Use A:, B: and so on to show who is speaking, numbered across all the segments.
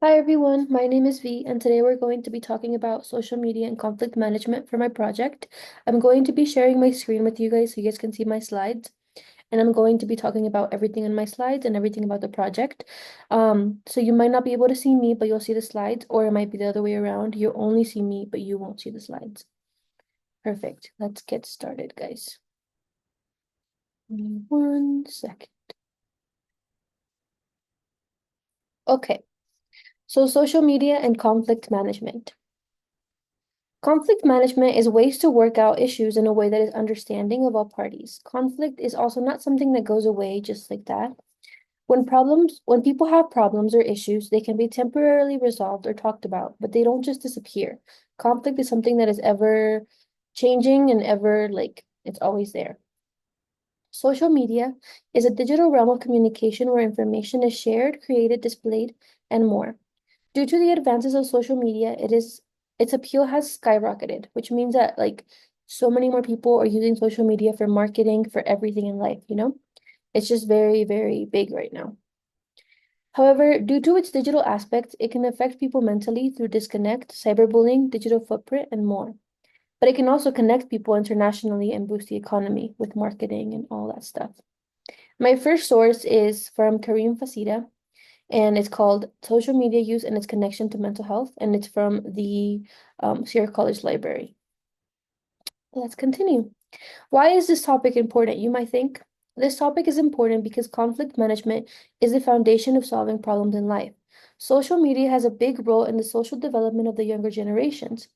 A: Hi everyone, my name is V, and today we're going to be talking about social media and conflict management for my project. I'm going to be sharing my screen with you guys so you guys can see my slides, and I'm going to be talking about everything in my slides and everything about the project. So you might not be able to see me, but you'll see the slides, or it might be the other way around. You'll only see me, but you won't see the slides. Perfect. Let's get started, guys. Give me 1 second. Okay, so social media and conflict management. Conflict management is ways to work out issues in a way that is understanding of all parties. Conflict is also not something that goes away just like that. When people have problems or issues, they can be temporarily resolved or talked about, but they don't just disappear. Conflict is something that is ever changing and ever it's always there. Social media is a digital realm of communication where information is shared, created, displayed, and more. Due to the advances of social media, its appeal has skyrocketed, which means that so many more people are using social media for marketing for everything in life, you know? It's just very, very big right now. However, due to its digital aspects, it can affect people mentally through disconnect, cyberbullying, digital footprint, and more. But it can also connect people internationally and boost the economy with marketing and all that stuff. My first source is from Kareem Fasida, and it's called Social Media Use and Its Connection to Mental Health, and it's from the Sierra College Library. Let's continue. Why is this topic important, you might think? This topic is important because conflict management is the foundation of solving problems in life. Social media has a big role in the social development of the younger generations.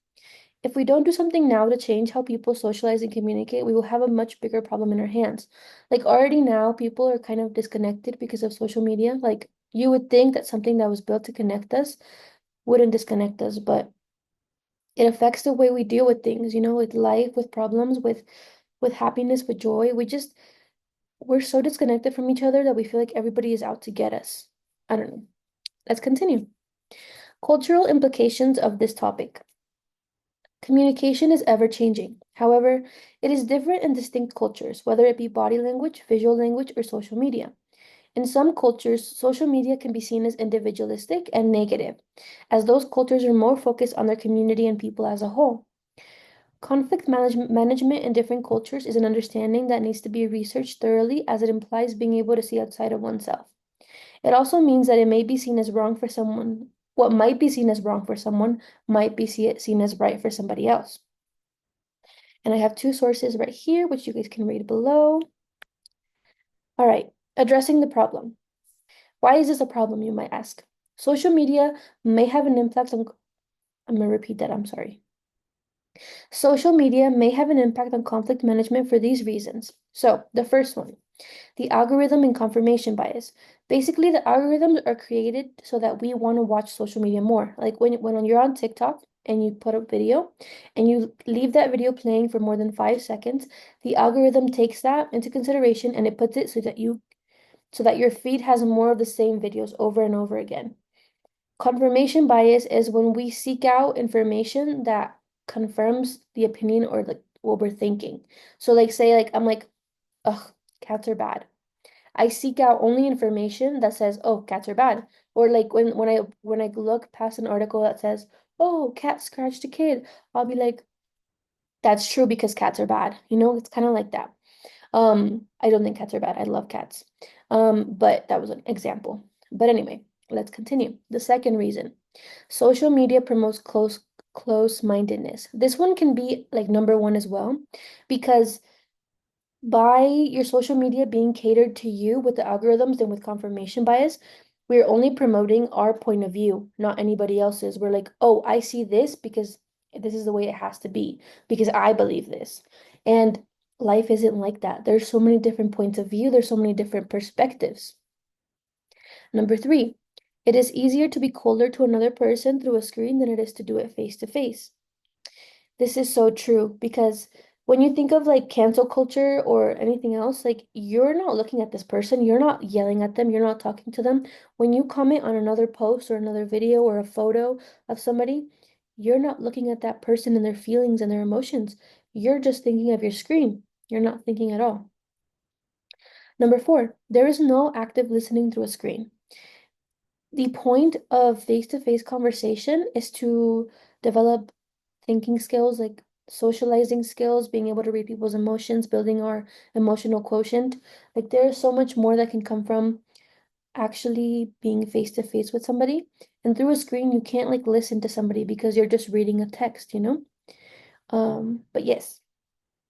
A: If we don't do something now to change how people socialize and communicate, we will have a much bigger problem in our hands. Like already now, people are kind of disconnected because of social media. Like you would think that something that was built to connect us wouldn't disconnect us, but it affects the way we deal with things, with life, with problems, with happiness, with joy. We're so disconnected from each other that we feel like everybody is out to get us. I don't know. Let's continue. Cultural implications of this topic. Communication is ever changing. However, it is different in distinct cultures, whether it be body language, visual language, or social media. In some cultures, social media can be seen as individualistic and negative, as those cultures are more focused on their community and people as a whole. Management in different cultures is an understanding that needs to be researched thoroughly as it implies being able to see outside of oneself. It also means that it may be seen as wrong for someone. What might be seen as wrong for someone might be seen as right for somebody else. And I have two sources right here, which you guys can read below. All right, addressing the problem. Why is this a problem, you might ask? Social media may have an impact on, I'm going to repeat that, I'm sorry. Social media may have an impact on conflict management for these reasons. So, the first one, the algorithm and confirmation bias. Basically, the algorithms are created so that we want to watch social media more. Like when you're on TikTok and you put a video and you leave that video playing for more than 5 seconds, the algorithm takes that into consideration and it puts it so that your feed has more of the same videos over and over again. Confirmation bias is when we seek out information that confirms the opinion or like what we're thinking. So like say like I'm like, ugh, cats are bad. I seek out only information that says, "Oh, cats are bad," or like when I look past an article that says, "Oh, cat scratched a kid," I'll be like, "That's true because cats are bad." It's kind of like that. I don't think cats are bad. I love cats. But that was an example. But anyway, let's continue. The second reason, social media promotes close-mindedness. This one can be like number one as well, because by your social media being catered to you with the algorithms and with confirmation bias, we're only promoting our point of view, not anybody else's. We're like, oh, I see this because this is the way it has to be, because I believe this. And life isn't like that. There's so many different points of view, there's so many different perspectives. Number three, it is easier to be colder to another person through a screen than it is to do it face to face. This is so true because when you think of like cancel culture or anything else, like you're not looking at this person, you're not yelling at them, you're not talking to them. When you comment on another post or another video or a photo of somebody, you're not looking at that person and their feelings and their emotions. You're just thinking of your screen. You're not thinking at all. Number four, there is no active listening through a screen. The point of face-to-face conversation is to develop thinking skills, like socializing skills, being able to read people's emotions, building our emotional quotient. Like there's so much more that can come from actually being face to face with somebody. And through a screen, you can't like listen to somebody because you're just reading a text, you know? But yes,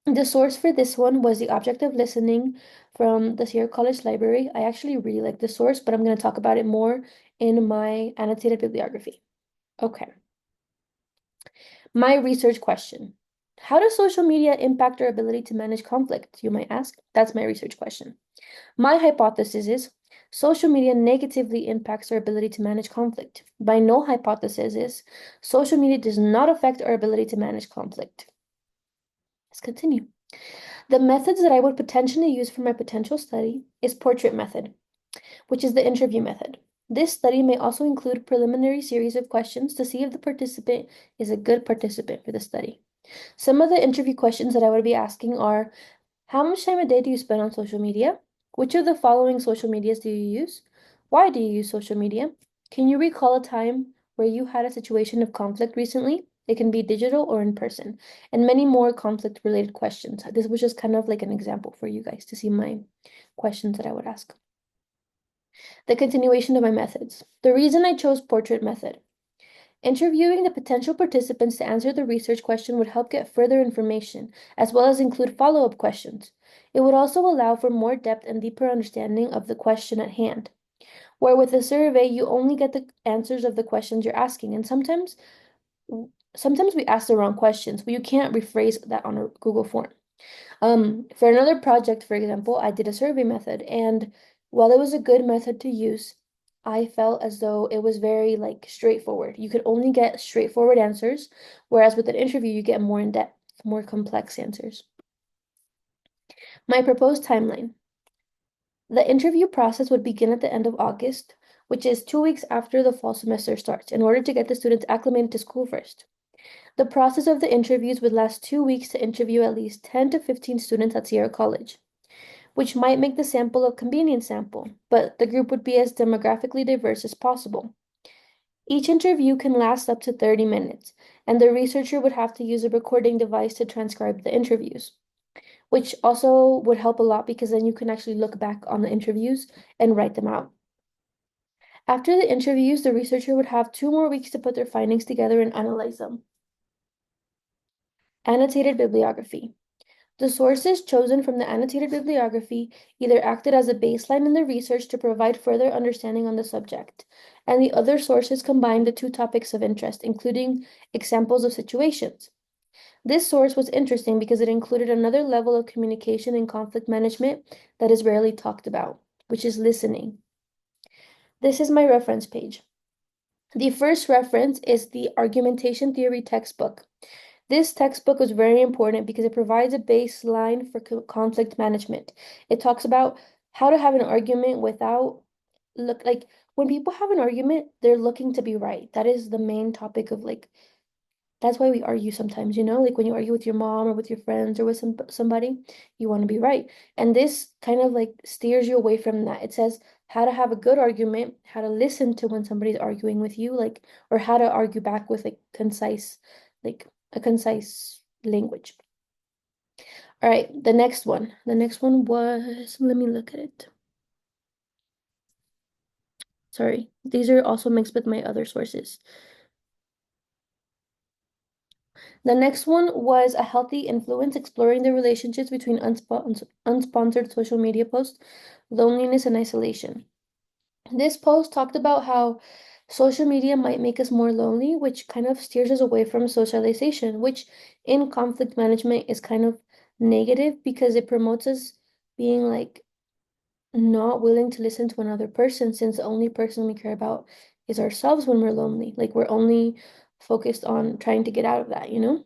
A: the source for this one was The Object of Listening from the Sierra College Library. I actually really like the source, but I'm going to talk about it more in my annotated bibliography. Okay. My research question. How does social media impact our ability to manage conflict, you might ask? That's my research question. My hypothesis is social media negatively impacts our ability to manage conflict. My no hypothesis is social media does not affect our ability to manage conflict. Let's continue. The methods that I would potentially use for my potential study is portrait method, which is the interview method. This study may also include a preliminary series of questions to see if the participant is a good participant for the study. Some of the interview questions that I would be asking are, how much time a day do you spend on social media? Which of the following social medias do you use? Why do you use social media? Can you recall a time where you had a situation of conflict recently? It can be digital or in person, and many more conflict-related questions. This was just kind of like an example for you guys to see my questions that I would ask. The continuation of my methods. The reason I chose portrait method. Interviewing the potential participants to answer the research question would help get further information, as well as include follow-up questions. It would also allow for more depth and deeper understanding of the question at hand. Where with a survey, you only get the answers of the questions you're asking, and sometimes we ask the wrong questions, but you can't rephrase that on a Google form. For another project, for example, I did a survey method, and while it was a good method to use, I felt as though it was very like straightforward. You could only get straightforward answers, whereas with an interview, you get more in-depth, more complex answers. My proposed timeline. The interview process would begin at the end of August, which is 2 weeks after the fall semester starts, in order to get the students acclimated to school first. The process of the interviews would last 2 weeks to interview at least 10 to 15 students at Sierra College, which might make the sample a convenient sample, but the group would be as demographically diverse as possible. Each interview can last up to 30 minutes, and the researcher would have to use a recording device to transcribe the interviews, which also would help a lot because then you can actually look back on the interviews and write them out. After the interviews, the researcher would have 2 more weeks to put their findings together and analyze them. Annotated bibliography. The sources chosen from the annotated bibliography either acted as a baseline in the research to provide further understanding on the subject, and the other sources combined the two topics of interest, including examples of situations. This source was interesting because it included another level of communication and conflict management that is rarely talked about, which is listening. This is my reference page. The first reference is the Argumentation Theory textbook. This textbook was very important because it provides a baseline for conflict management. It talks about how to have an argument without look like when people have an argument, they're looking to be right. That is the main topic of like that's why we argue sometimes, you know, like when you argue with your mom or with your friends or with somebody, you want to be right. And this kind of like steers you away from that. It says how to have a good argument, how to listen to when somebody's arguing with you, like, or how to argue back with like a concise language. All right, the next one. The next one was, let me look at it. Sorry, these are also mixed with my other sources. The next one was a healthy influence, exploring the relationships between unsponsored social media posts, loneliness, and isolation. This post talked about how social media might make us more lonely, which kind of steers us away from socialization, which in conflict management is kind of negative because it promotes us being like not willing to listen to another person since the only person we care about is ourselves when we're lonely. Like we're only focused on trying to get out of that, you know?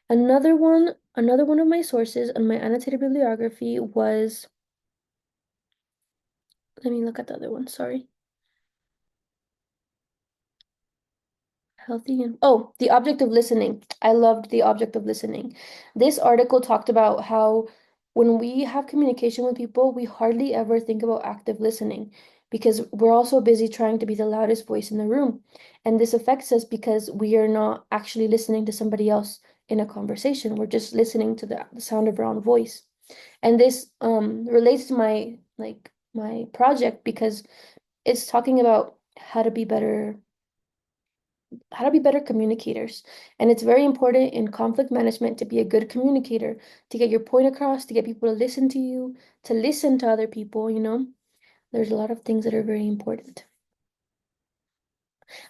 A: Another one of my sources on my annotated bibliography was, let me look at the other one, sorry. The object of listening. I loved the object of listening. This article talked about how when we have communication with people, we hardly ever think about active listening. because we're also busy trying to be the loudest voice in the room. And this affects us because we are not actually listening to somebody else in a conversation. We're just listening to the sound of our own voice. And this relates to my project because it's talking about how to be better communicators. And it's very important in conflict management to be a good communicator, to get your point across, to get people to listen to you, to listen to other people, you know. There's a lot of things that are very important.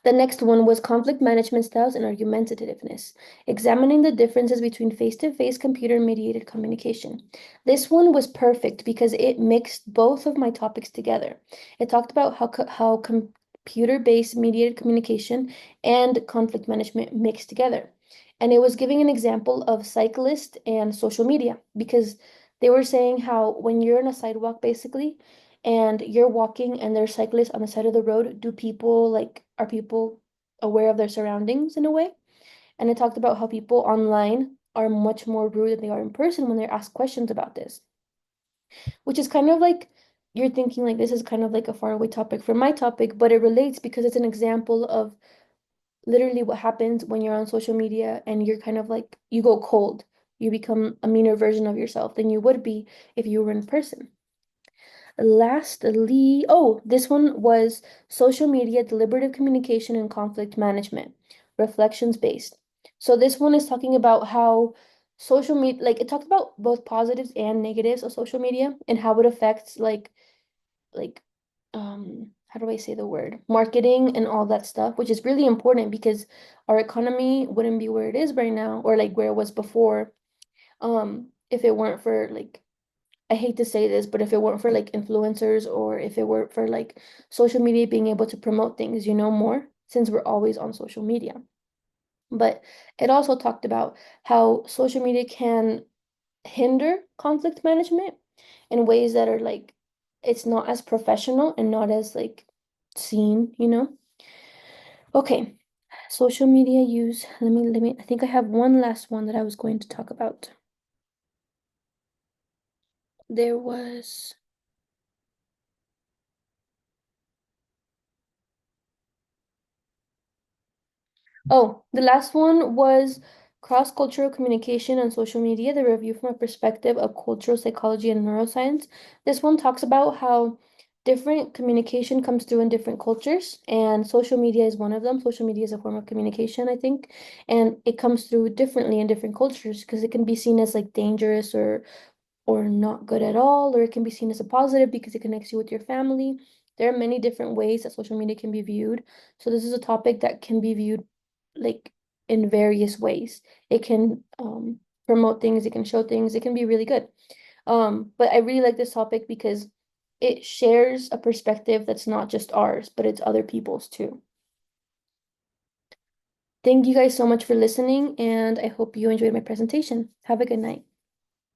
A: The next one was conflict management styles and argumentativeness, examining the differences between face-to-face computer-mediated communication. This one was perfect because it mixed both of my topics together. It talked about how computer-based mediated communication and conflict management mixed together. And it was giving an example of cyclists and social media because they were saying how when you're on a sidewalk, basically, and you're walking and there's cyclists on the side of the road, are people aware of their surroundings in a way? And it talked about how people online are much more rude than they are in person when they're asked questions about this, which is kind of like you're thinking like this is kind of like a faraway topic from my topic, but it relates because it's an example of literally what happens when you're on social media and you're kind of like you go cold. You become a meaner version of yourself than you would be if you were in person. Lastly, oh, this one was social media, deliberative communication, and conflict management, reflections based. So this one is talking about how social media, like it talked about both positives and negatives of social media and how it affects like how do I say the word? Marketing and all that stuff, which is really important because our economy wouldn't be where it is right now or like where it was before, if it weren't for like I hate to say this, but if it weren't for like influencers or if it weren't for like social media being able to promote things, you know, more since we're always on social media. But it also talked about how social media can hinder conflict management in ways that are like it's not as professional and not as like seen, you know? Okay, social media use. I think I have one last one that I was going to talk about. There was Oh, the last one was cross-cultural communication on social media, the review from a perspective of cultural psychology and neuroscience. This one talks about how different communication comes through in different cultures, and social media is one of them. Social media is a form of communication, I think, and it comes through differently in different cultures because it can be seen as like dangerous or not good at all, or it can be seen as a positive because it connects you with your family. There are many different ways that social media can be viewed. So this is a topic that can be viewed like in various ways. It can promote things, it can show things, it can be really good. But I really like this topic because it shares a perspective that's not just ours, but it's other people's too. Thank you guys so much for listening, and I hope you enjoyed my presentation. Have a good night.